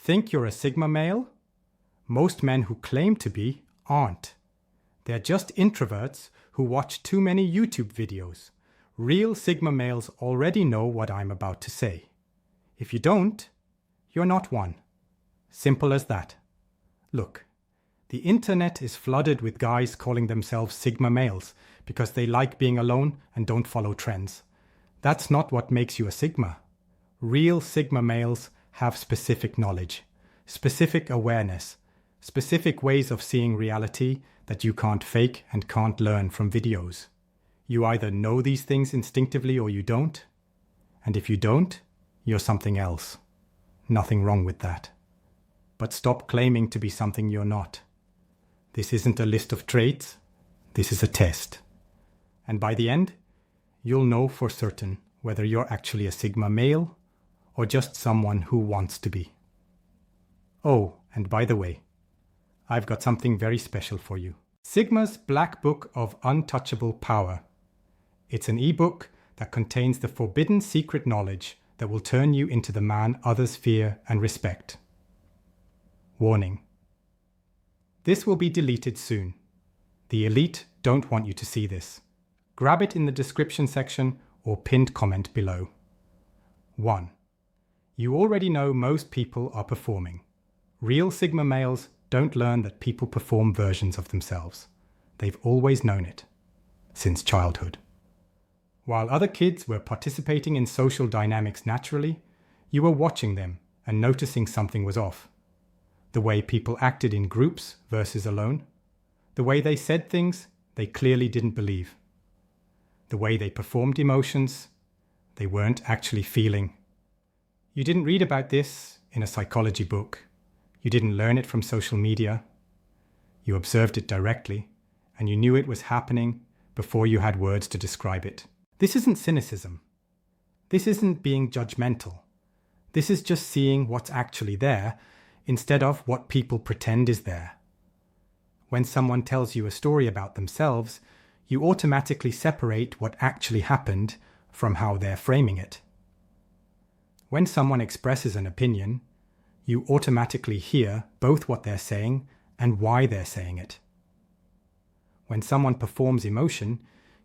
Think you're a Sigma male? Most men who claim to be aren't. They're just introverts who watch too many YouTube videos. Real Sigma males already know what I'm about to say. If you don't, you're not one. Simple as that. Look, the internet is flooded with guys calling themselves Sigma males because they like being alone and don't follow trends. That's not what makes you a Sigma. Real Sigma males have specific knowledge, specific awareness, specific ways of seeing reality that you can't fake and can't learn from videos. You either know these things instinctively or you don't. And if you don't, you're something else. Nothing wrong with that. But stop claiming to be something you're not. This isn't a list of traits. This is a test. And by the end, you'll know for certain whether you're actually a Sigma male or just someone who wants to be. Oh, and by the way, I've got something very special for you. Sigma's Black Book of Untouchable Power. It's an ebook that contains the forbidden secret knowledge that will turn you into the man others fear and respect. Warning. This will be deleted soon. The elite don't want you to see this. Grab it in the description section or pinned comment below. 1. You already know most people are performing. Real Sigma males don't learn that people perform versions of themselves. They've always known it. Since childhood. While other kids were participating in social dynamics naturally, you were watching them and noticing something was off. The way people acted in groups versus alone. The way they said things they clearly didn't believe. The way they performed emotions they weren't actually feeling. You didn't read about this in a psychology book. You didn't learn it from social media. You observed it directly, and you knew it was happening before you had words to describe it. This isn't cynicism. This isn't being judgmental. This is just seeing what's actually there instead of what people pretend is there. When someone tells you a story about themselves, you automatically separate what actually happened from how they're framing it. When someone expresses an opinion, you automatically hear both what they're saying and why they're saying it. When someone performs emotion,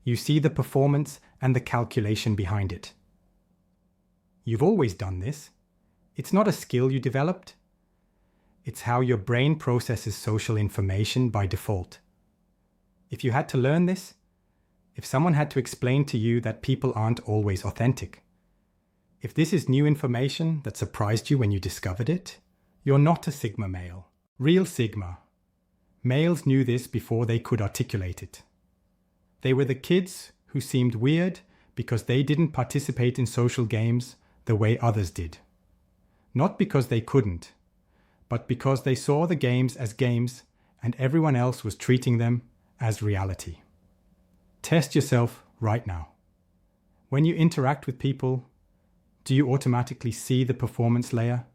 you see the performance and the calculation behind it. You've always done this. It's not a skill you developed. It's how your brain processes social information by default. If you had to learn this, if someone had to explain to you that people aren't always authentic, if this is new information that surprised you when you discovered it, you're not a Sigma male. Real Sigma. Males knew this before they could articulate it. They were the kids who seemed weird because they didn't participate in social games the way others did. Not because they couldn't, but because they saw the games as games and everyone else was treating them as reality. Test yourself right now. When you interact with people, do you automatically see the performance layer?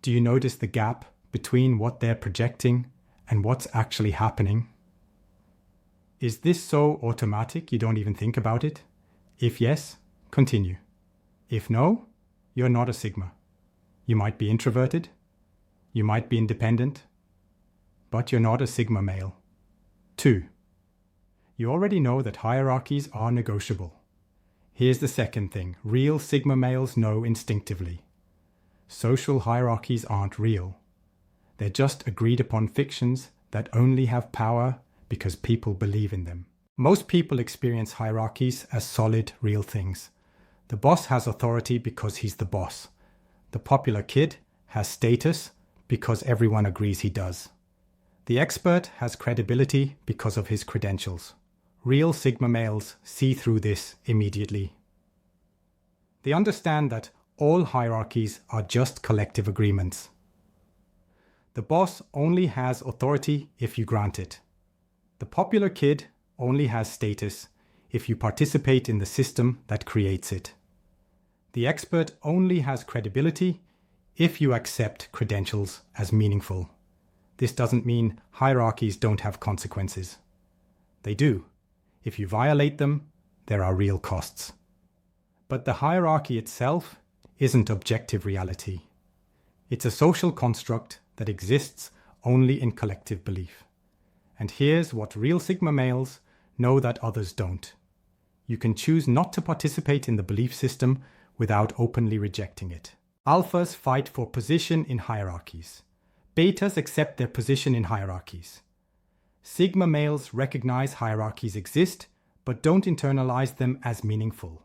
Do you notice the gap between what they're projecting and what's actually happening? Is this so automatic you don't even think about it? If yes, continue. If no, you're not a Sigma. You might be introverted, you might be independent, but you're not a Sigma male. 2. You already know that hierarchies are negotiable. Here's the second thing real Sigma males know instinctively. Social hierarchies aren't real. They're just agreed upon fictions that only have power because people believe in them. Most people experience hierarchies as solid, real things. The boss has authority because he's the boss. The popular kid has status because everyone agrees he does. The expert has credibility because of his credentials. Real Sigma males see through this immediately. They understand that all hierarchies are just collective agreements. The boss only has authority if you grant it. The popular kid only has status if you participate in the system that creates it. The expert only has credibility if you accept credentials as meaningful. This doesn't mean hierarchies don't have consequences. They do. If you violate them, there are real costs. But the hierarchy itself isn't objective reality. It's a social construct that exists only in collective belief. And here's what real Sigma males know that others don't. You can choose not to participate in the belief system without openly rejecting it. Alphas fight for position in hierarchies. Betas accept their position in hierarchies. Sigma males recognize hierarchies exist, but don't internalize them as meaningful.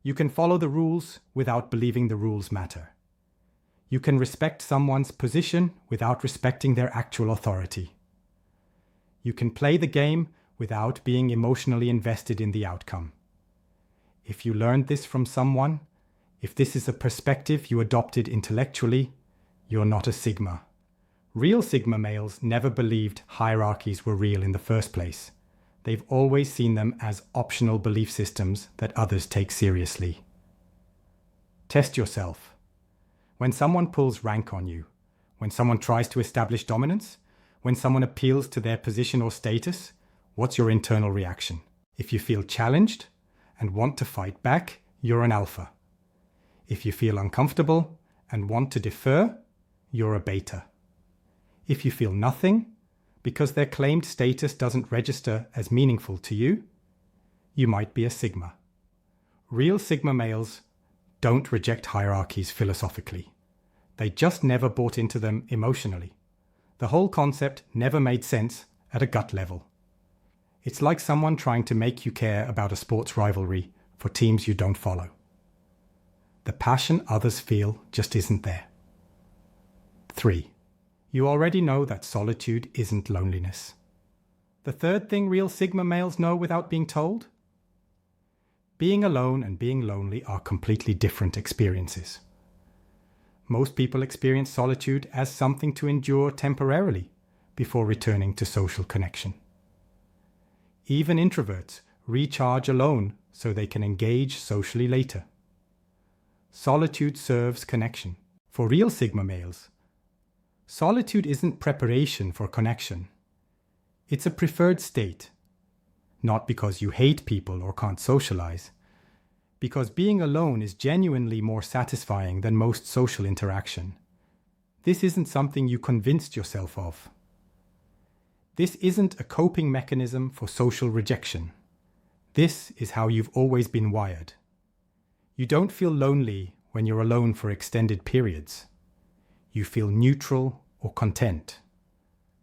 You can follow the rules without believing the rules matter. You can respect someone's position without respecting their actual authority. You can play the game without being emotionally invested in the outcome. If you learned this from someone, if this is a perspective you adopted intellectually, you're not a Sigma. Real Sigma males never believed hierarchies were real in the first place. They've always seen them as optional belief systems that others take seriously. Test yourself. When someone pulls rank on you, when someone tries to establish dominance, when someone appeals to their position or status, what's your internal reaction? If you feel challenged and want to fight back, you're an alpha. If you feel uncomfortable and want to defer, you're a beta. If you feel nothing, because their claimed status doesn't register as meaningful to you, you might be a Sigma. Real Sigma males don't reject hierarchies philosophically. They just never bought into them emotionally. The whole concept never made sense at a gut level. It's like someone trying to make you care about a sports rivalry for teams you don't follow. The passion others feel just isn't there. 3. You already know that solitude isn't loneliness. The third thing real Sigma males know without being told? Being alone and being lonely are completely different experiences. Most people experience solitude as something to endure temporarily before returning to social connection. Even introverts recharge alone so they can engage socially later. Solitude serves connection. For real Sigma males, solitude isn't preparation for connection. It's a preferred state. Not because you hate people or can't socialize, because being alone is genuinely more satisfying than most social interaction. This isn't something you convinced yourself of. This isn't a coping mechanism for social rejection. This is how you've always been wired. You don't feel lonely when you're alone for extended periods. You feel neutral or content.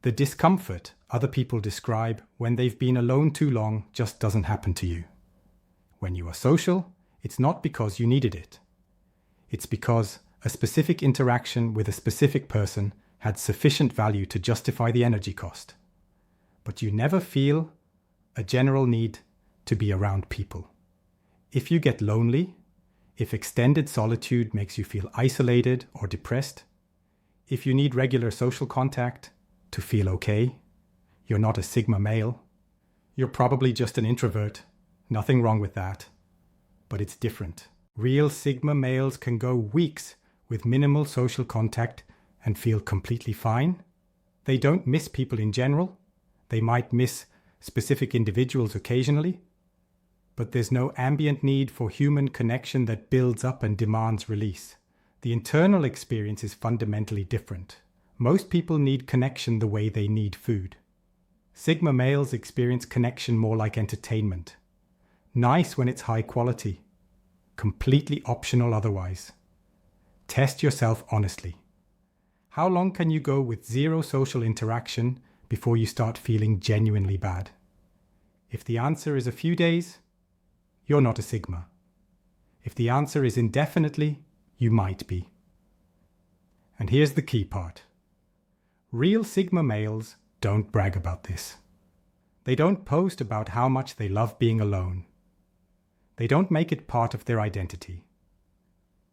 The discomfort other people describe when they've been alone too long just doesn't happen to you. When you are social, it's not because you needed it. It's because a specific interaction with a specific person had sufficient value to justify the energy cost. But you never feel a general need to be around people. If you get lonely, if extended solitude makes you feel isolated or depressed, if you need regular social contact to feel okay, you're not a Sigma male. You're probably just an introvert. Nothing wrong with that. But it's different. Real Sigma males can go weeks with minimal social contact and feel completely fine. They don't miss people in general. They might miss specific individuals occasionally. But there's no ambient need for human connection that builds up and demands release. The internal experience is fundamentally different. Most people need connection the way they need food. Sigma males experience connection more like entertainment. Nice when it's high quality. Completely optional otherwise. Test yourself honestly. How long can you go with zero social interaction before you start feeling genuinely bad? If the answer is a few days, you're not a Sigma. If the answer is indefinitely, you might be. And here's the key part. Real Sigma males don't brag about this. They don't post about how much they love being alone. They don't make it part of their identity.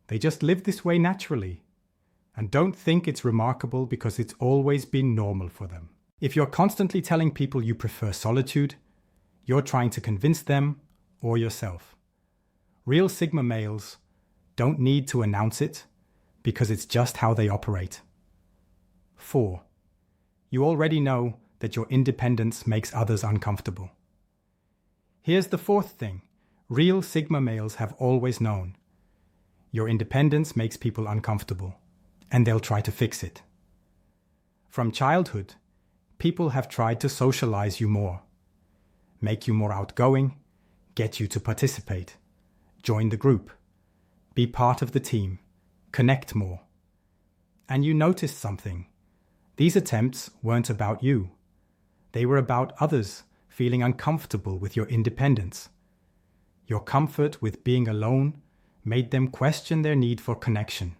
They just live this way naturally and don't think it's remarkable because it's always been normal for them. If you're constantly telling people you prefer solitude, you're trying to convince them or yourself. Real Sigma males don't need to announce it because it's just how they operate. 4. You already know that your independence makes others uncomfortable. Here's the fourth thing real Sigma males have always known. Your independence makes people uncomfortable. and they'll try to fix it. From childhood, people have tried to socialize you more, make you more outgoing, get you to participate, join the group, be part of the team, connect more. And you noticed something. These attempts weren't about you. They were about others feeling uncomfortable with your independence. Your comfort with being alone made them question their need for connection.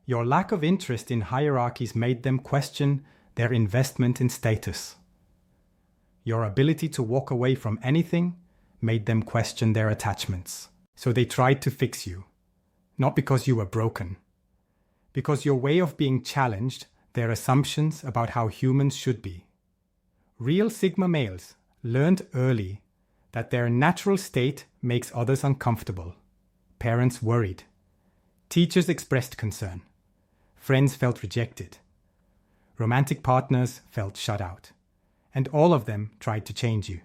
Your lack of interest in hierarchies made them question their investment in status. Your ability to walk away from anything made them question their attachments. So they tried to fix you, not because you were broken, because your way of being challenged their assumptions about how humans should be. Real Sigma males learned early that their natural state makes others uncomfortable. Parents worried. Teachers expressed concern. Friends felt rejected. Romantic partners felt shut out. And all of them tried to change you,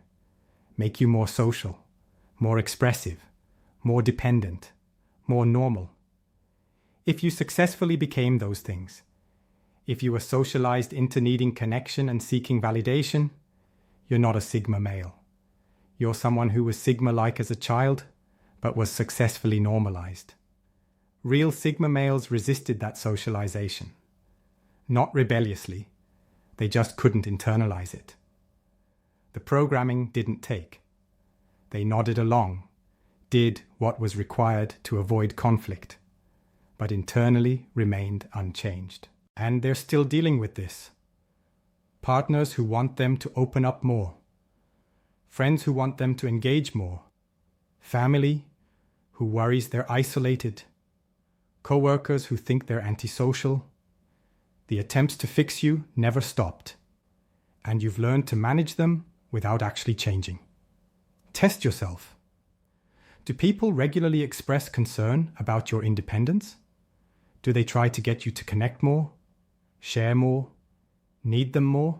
make you more social, more expressive, more dependent, more normal. If you successfully became those things, if you were socialized into needing connection and seeking validation, you're not a Sigma male. You're someone who was Sigma-like as a child, but was successfully normalized. Real Sigma males resisted that socialization. Not rebelliously, they just couldn't internalize it. The programming didn't take. They nodded along, did what was required to avoid conflict, but internally remained unchanged. And they're still dealing with this. Partners who want them to open up more. Friends who want them to engage more. Family who worries they're isolated. Co-workers who think they're antisocial. The attempts to fix you never stopped. And you've learned to manage them without actually changing. Test yourself. Do people regularly express concern about your independence? Do they try to get you to connect more? Share more? Need them more?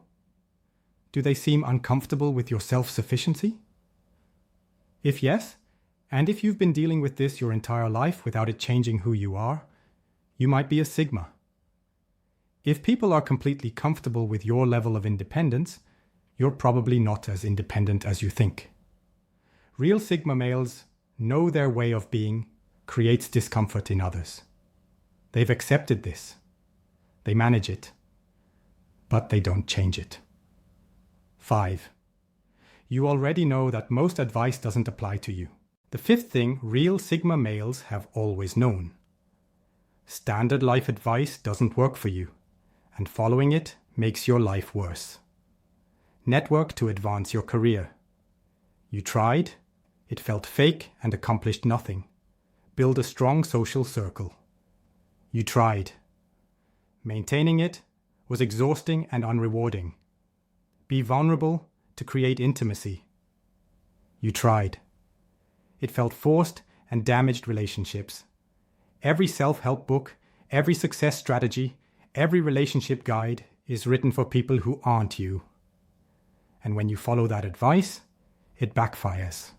Do they seem uncomfortable with your self-sufficiency? If yes, and if you've been dealing with this your entire life without it changing who you are, you might be a Sigma. If people are completely comfortable with your level of independence, you're probably not as independent as you think. Real Sigma males know their way of being creates discomfort in others. They've accepted this. They manage it, but they don't change it. 5. You already know that most advice doesn't apply to you. The fifth thing real Sigma males have always known. Standard life advice doesn't work for you, and following it makes your life worse. Network to advance your career. You tried, it felt fake and accomplished nothing. Build a strong social circle. You tried. Maintaining it was exhausting and unrewarding. Be vulnerable to create intimacy. You tried. It felt forced and damaged relationships. Every self-help book, every success strategy, every relationship guide is written for people who aren't you. And when you follow that advice, it backfires.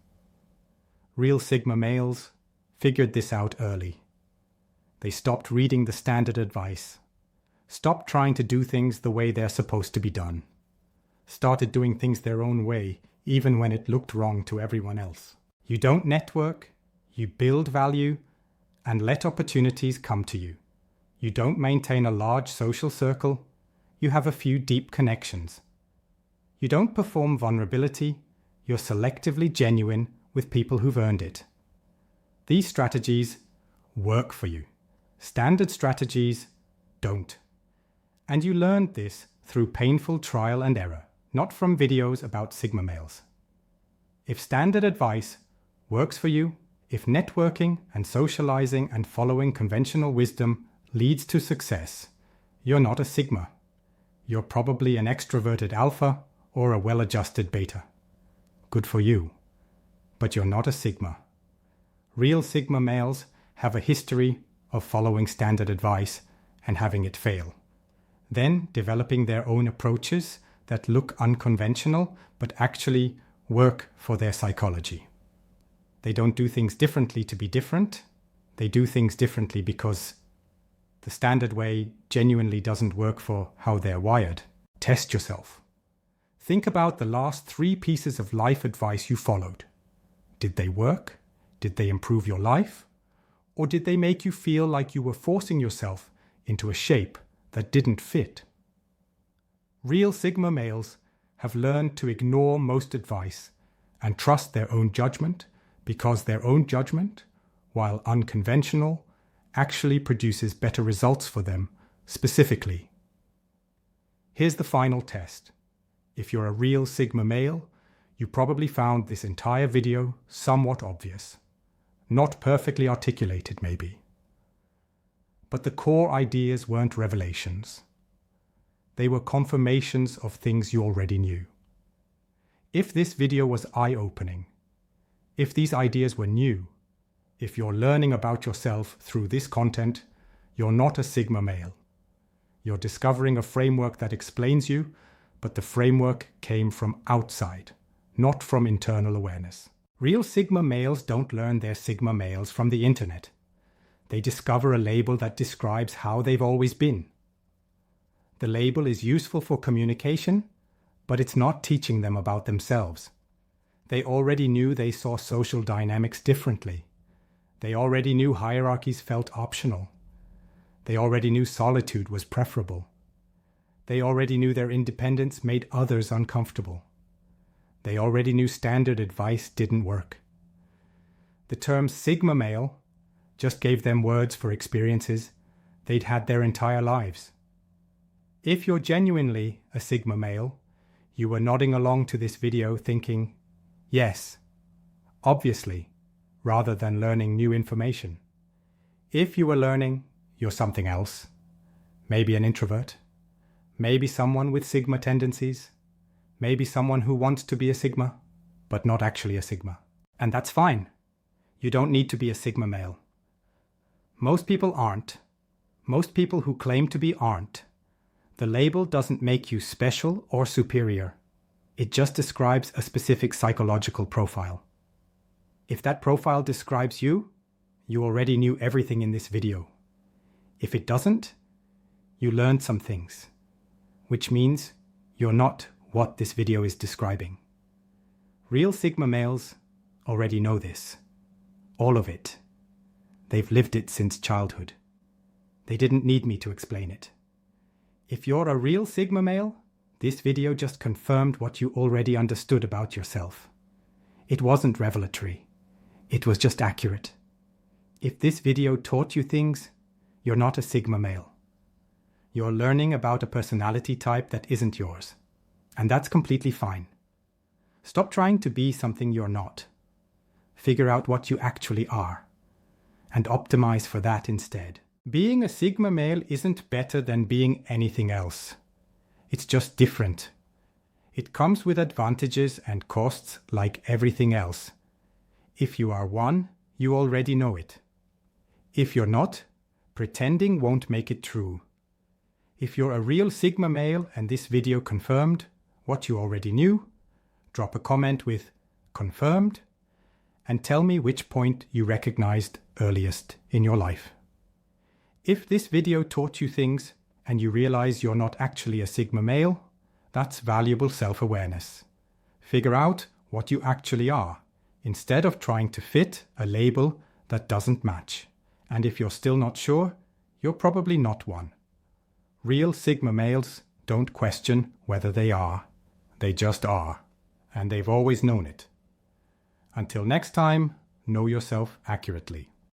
Real Sigma males figured this out early. They stopped reading the standard advice, stopped trying to do things the way they're supposed to be done, started doing things their own way, even when it looked wrong to everyone else. You don't network, you build value, and let opportunities come to you. You don't maintain a large social circle, you have a few deep connections. You don't perform vulnerability, you're selectively genuine with people who've earned it. These strategies work for you. Standard strategies don't. And you learned this through painful trial and error, not from videos about Sigma males. If standard advice works for you, if networking and socializing and following conventional wisdom leads to success, you're not a Sigma. You're probably an extroverted alpha or a well-adjusted beta. Good for you. But you're not a Sigma. Real Sigma males have a history of following standard advice and having it fail. Then developing their own approaches that look unconventional but actually work for their psychology. They don't do things differently to be different. They do things differently because the standard way genuinely doesn't work for how they're wired. Test yourself. Think about the last 3 pieces of life advice you followed. Did they work? Did they improve your life? Or did they make you feel like you were forcing yourself into a shape that didn't fit? Real Sigma males have learned to ignore most advice and trust their own judgment, because their own judgment, while unconventional, actually produces better results for them specifically. Here's the final test. If you're a real Sigma male, you probably found this entire video somewhat obvious. Not perfectly articulated, maybe. But the core ideas weren't revelations. They were confirmations of things you already knew. If this video was eye-opening, if these ideas were new, if you're learning about yourself through this content, you're not a Sigma male. You're discovering a framework that explains you, but the framework came from outside, not from internal awareness. Real Sigma males don't learn they're Sigma males from the internet. They discover a label that describes how they've always been. The label is useful for communication, but it's not teaching them about themselves. They already knew they saw social dynamics differently. They already knew hierarchies felt optional. They already knew solitude was preferable. They already knew their independence made others uncomfortable. They already knew standard advice didn't work. The term Sigma male just gave them words for experiences they'd had their entire lives. If you're genuinely a Sigma male, you were nodding along to this video thinking, yes, obviously, rather than learning new information. If you were learning, you're something else. Maybe an introvert. Maybe someone with Sigma tendencies. Maybe someone who wants to be a Sigma, but not actually a Sigma. And that's fine. You don't need to be a Sigma male. Most people aren't. Most people who claim to be aren't. The label doesn't make you special or superior. It just describes a specific psychological profile. If that profile describes you, you already knew everything in this video. If it doesn't, you learned some things, which means you're not what this video is describing. Real Sigma males already know this. All of it. They've lived it since childhood. They didn't need me to explain it. If you're a real Sigma male, this video just confirmed what you already understood about yourself. It wasn't revelatory. It was just accurate. If this video taught you things, you're not a Sigma male. You're learning about a personality type that isn't yours. And that's completely fine. Stop trying to be something you're not. Figure out what you actually are. And optimize for that instead. Being a Sigma male isn't better than being anything else. It's just different. It comes with advantages and costs like everything else. If you are one, you already know it. If you're not, pretending won't make it true. If you're a real Sigma male and this video confirmed what you already knew, drop a comment with "confirmed" and tell me which point you recognized earliest in your life. If this video taught you things and you realize you're not actually a Sigma male, that's valuable self-awareness. Figure out what you actually are, instead of trying to fit a label that doesn't match. And if you're still not sure, you're probably not one. Real Sigma males don't question whether they are. They just are. And they've always known it. Until next time, know yourself accurately.